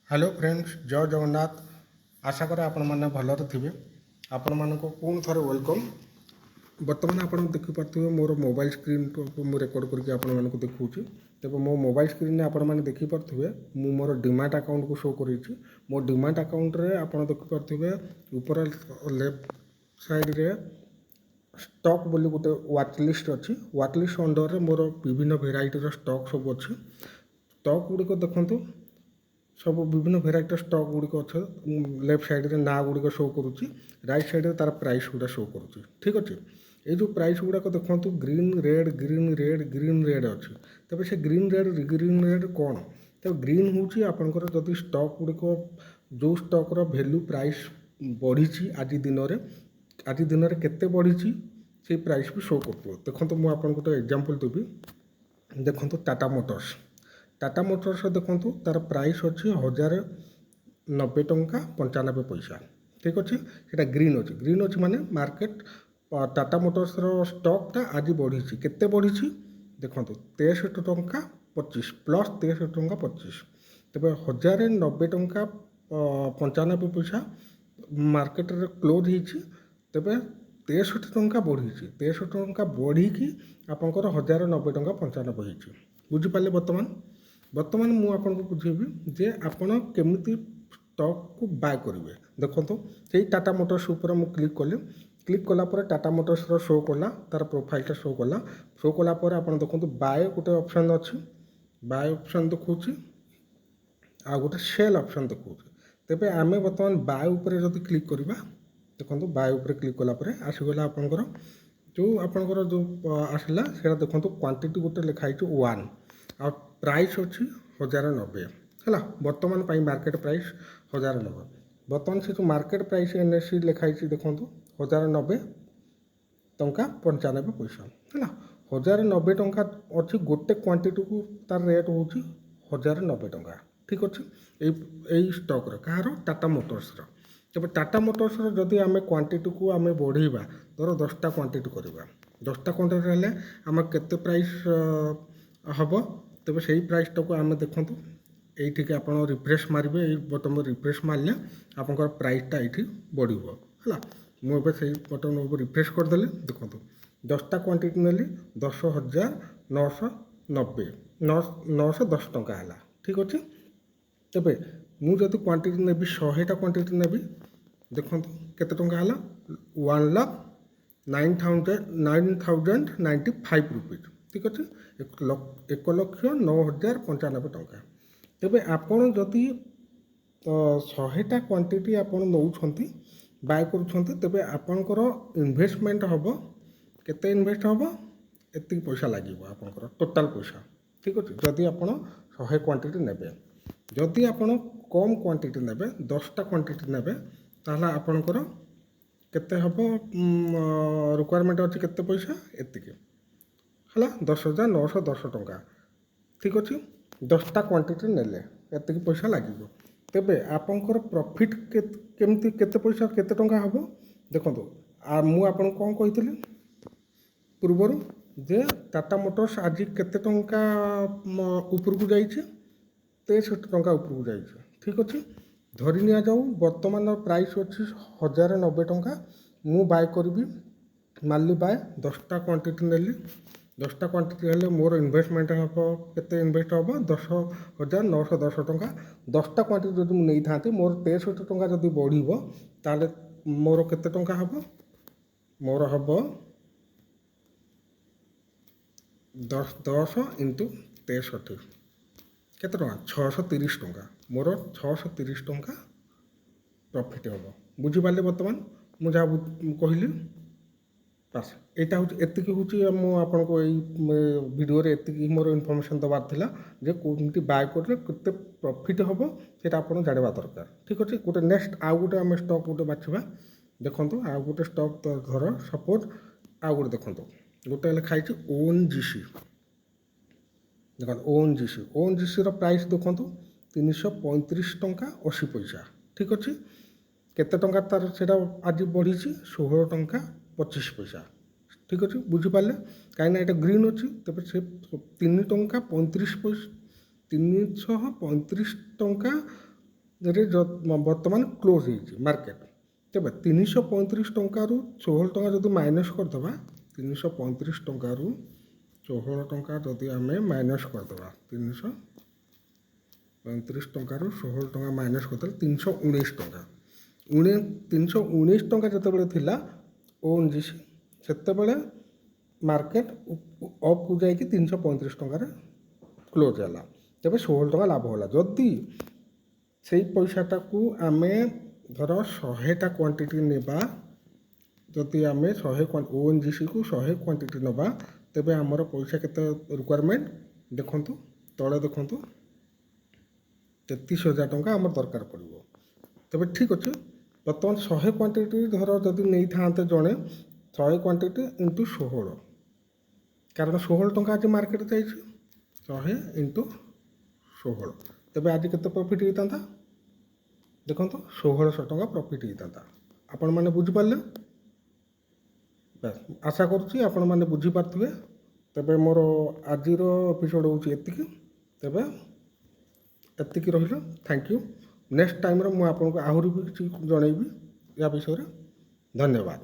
Hello friends जय जगन्नाथ। आशा करे आपण मैंने भलरे थे। आपण मानक पुणी थे वेलकम। बर्तमान आप देखिपे मोर मोबाइल स्क्रीन को मुझे रेकर्ड करके आपण मानक देखुची। तेज मो मोबाइल स्क्रीन में आपण मैंने देखिपे मु मोर डीमैट अकाउंट को शो कर मो डीमैट अकाउंट रे आपण देखिपे ऊपर लेफ्ट साइड रे स्टॉक बोली गोटे व्हाट लिस्ट अच्छी। व्हाट लिस्ट अंडर रे मोर विभिन्न भेराइटर स्टॉक सब अच्छी। स्टॉक गुड़िक देखु सब विभिन्न भेराइटर स्टॉक गुड़िक अच्छे। लेफ्ट साइड ना गुड़िक शो करुच्ची, राइट साइड तार प्राइस गुड़ा शो करुच्ची। ठीक अच्छे। ये जो प्राइस गुड़ाक देखो green red green red green red अच्छी। तेज से ग्रीन रेड कौन? तो ग्रीन हूँ आपंकर जदि स्टॉक गुड़िक जो स्टॉकर वैल्यू प्राइस बढ़ी आज दिन में केते बढ़ी से प्राइस भी शो कर। देखो मुझे गोटे एग्जांपल देवी। देखो टाटा मोटर्स देखो तार प्राइस अच्छी 1090 टंका 95 पैसा। ठीक अच्छे। से ग्रीन अच्छी माने मार्केट टाटा मोटर्स स्टॉकटा आज बढ़ी केते बढ़ी देखो 63 टंका 25 प्लस 63 टंका 25। तेज 1090 टंका 95 पैसा मार्केट रे क्लोज होती। तेज 63 टंका बढ़ी 63 टंका बढ़ी आपंकर 1090 टंका 95 होती। बुझिपारे बर्तमान मुझे बुझेबी जे आपण केमिति स्टॉक को बाय करेंगे। देखो से टाटा मोटर्स ऊपर मुझे क्लिक कलापर टाटा मोटर्स शो कला तार प्रोफाइल शो कलापर आप देखो बाय गोटे ऑप्शन अच्छी। बाय ऑप्शन देखा आ गोटे सेल ऑप्शन देखा। तेज आम बर्तमान बाय उपर जब क्लिक करवा देखो बाय उपर क्लिक कलापर आसीगला आपंकर जो आसला से देखो क्वांटिटी गोटे लिखाई 1 आ प्राइस अच्छी 1090 है। बर्तमान मार्केट प्राइस 1090। बर्तमान से जो मार्केट प्राइस एनएससी लिखाई देखो 1090 टंका 95 पैसा है। 1090 टंका अच्छी गोटे क्वांटिटी को तार रेट हूँ 1090 टंका। ठीक अच्छे। यही स्टॉक कहार टाटा मोटर्स तब टाटा मोटर्स जदि आम क्वांटिटी को आम बढ़ेगा धर 10टा क्वांटिटी करवा 10टा क्वांटिटी हेल्ले आम केते प्राइस हम तेज से प्राइस टाक आम देखूँ ये आप रिफ्रेश मारे बटन रिफ्रेश मारे आप प्राइसटा ये बढ़ है। मुझे से बटन रिफ्रेश करदे देखो 10टा क्वांटिटी नेली 10,990 910 टंका है। ठीक अच्छे। तेरे मुझे क्वांटिटी नेबी 100टा क्वांटिटी नेबी देखो केते टंका है 1,09,095 रुपीज। ठीक अच्छे। 1,09,095 टंका। तेबे आपण जदि 100टा क्वांटिटी आपण नौछंती बाय करूछंती तेबे आपणकर इन्वेस्टमेंट हबो केते इन्वेस्ट हबो एति पैसा लागिवो आपणकर टोटल पैसा। ठीक अच्छे। जदि आपण 100 क्वांटिटी नेबे जदि आपण कम क्वांटिटी नेबे 10टा क्वांटिटी नेबे ताहला आपणकर केते हबो रिक्वायरमेंट अछि केते पैसा एति है 10,910 टंका। ठीक अच्छे। 10टा क्वांटिटी नेले एति पैसा लगे। तेबे आपंकर प्रॉफिट केमती केते पैसा केते टंका हम देखो मु आपन कौन कही पूर्वर जे टाटा मोटर्स आज केते टंका ऊपर को जाइए 63 टंका ऊपर को जाइए। ठीक अच्छे। धरी नि जाऊ वर्तमान प्राइस अच्छी 1090 टंका मु बाय करी मारली बाय 10टा क्वांटिटी नेली 10टा क्वांटिटी हेल्ले मोर इन्वेस्टमेंट हम केते इन्वेस्ट हम 10,910 टंका। 10टा क्वांटिटी जब मुझे नहीं था मोर 63 टंका जब बढ़ो ताले मोर केते टंका हम मोर हम 10 इंटू 63 केते टंका 630 टंका मोर 630 टंका प्रॉफिट हम। बुझिपारे बर्तमान मुझे कहली बस यहाँ हूँ एति हूँ आपन को वीडियो एति मोर इनफॉरमेशन दबार थिला जे कोमती बाय करले केते प्रॉफिट हम सेटा आपन जानवा दरकार। ठीक अच्छे। गोटे नेक्स्ट आउ गोटे आम स्टॉक गोटे बाछवा देखो आउ गोटे स्टॉक धर सपोज आउ गोटे देखो गोटे लिखाई ओएनजीसी देखो ओएनजीसी प्राइस देखो 335 टंका 80 पैसा। ठीक अच्छे। केते टंका तार सेटा आज बढ़ी 16 टंका 25 पैसा। ठीक अच्छे। बुझिपारे कहीं यहाँ ग्रीन अच्छी तेज से 3 टंका 35 पैसा 335 टंका ରେ ବର୍ତ୍ତମାନ କ୍ଲୋଜ୍ ହେଇଛି ମାର୍କେଟ। ତେବେ 335 ଟଙ୍କାରୁ 16 ଟଙ୍କା ଯଦି ମାଇନସ୍ କରିଦେବା, 335 ଟଙ୍କାରୁ 16 ଟଙ୍କା ଯଦି ଆମେ ମାଇନସ୍ କରିଦେବା, 335 ଟଙ୍କାରୁ 16 ଟଙ୍କା ମାଇନସ୍ କରିଦେଲେ 319 ଟଙ୍କା। 319 ଟଙ୍କା ଯେତେବେଳେ ଥିଲା ONGC, ସେତେବେଳେ ମାର୍କେଟ ଅପ୍କୁ ଯାଇକି 335 ଟଙ୍କାରେ କ୍ଲୋଜ୍ ହେଲା। ତେବେ 16 ଟଙ୍କା ଲାଭ ହେଲା। ଯଦି ସେଇ ପଇସାଟାକୁ ଆମେ ଧର 100ଟା କ୍ୱାଣ୍ଟିଟି ନେବା, ଯଦି ଆମେ ONGCକୁ 100 କ୍ୱାଣ୍ଟିଟି ନେବା, ତେବେ ଆମର ପଇସା କେତେ ରିକ୍ୱାରମେଣ୍ଟ ଦେଖନ୍ତୁ, ତଳେ ଦେଖନ୍ତୁ 33,000 ଟଙ୍କା ଆମର ଦରକାର ପଡ଼ିବ। ତେବେ ଠିକ୍ ଅଛି, ବର୍ତ୍ତମାନ 100 କ୍ୱାଣ୍ଟିଟି ଧର ଯଦି ନେଇଥାନ୍ତେ ଜଣେ, 100 କ୍ୱାଣ୍ଟିଟି ଇଣ୍ଟୁ 16, କାରଣ 16 ଟଙ୍କା ଆଜି ମାର୍କେଟ ଯାଇଛି, 100 ଇଣ୍ଟୁ 16, ତେବେ ଆଜି କେତେ ପ୍ରଫିଟ୍ ହେଇଥାନ୍ତା ଦେଖନ୍ତୁ, 1600 ଟଙ୍କା ପ୍ରଫିଟ୍ ହେଇଥାନ୍ତା। ଆପଣମାନେ ବୁଝିପାରିଲେ? ଆଶା କରୁଛି ଆପଣମାନେ ବୁଝିପାରୁଥିବେ। ତେବେ ମୋର ଆଜିର ଏପିସୋଡ଼ ହେଉଛି ଏତିକି। ତେବେ ଏତିକି ରହିଲା। Thank you. ନେକ୍ସଟ ଟାଇମ୍ରେ ମୁଁ ଆପଣଙ୍କୁ ଆହୁରି ବି କିଛି ଜଣେଇବି ୟା ବିଷୟରେ। ଧନ୍ୟବାଦ।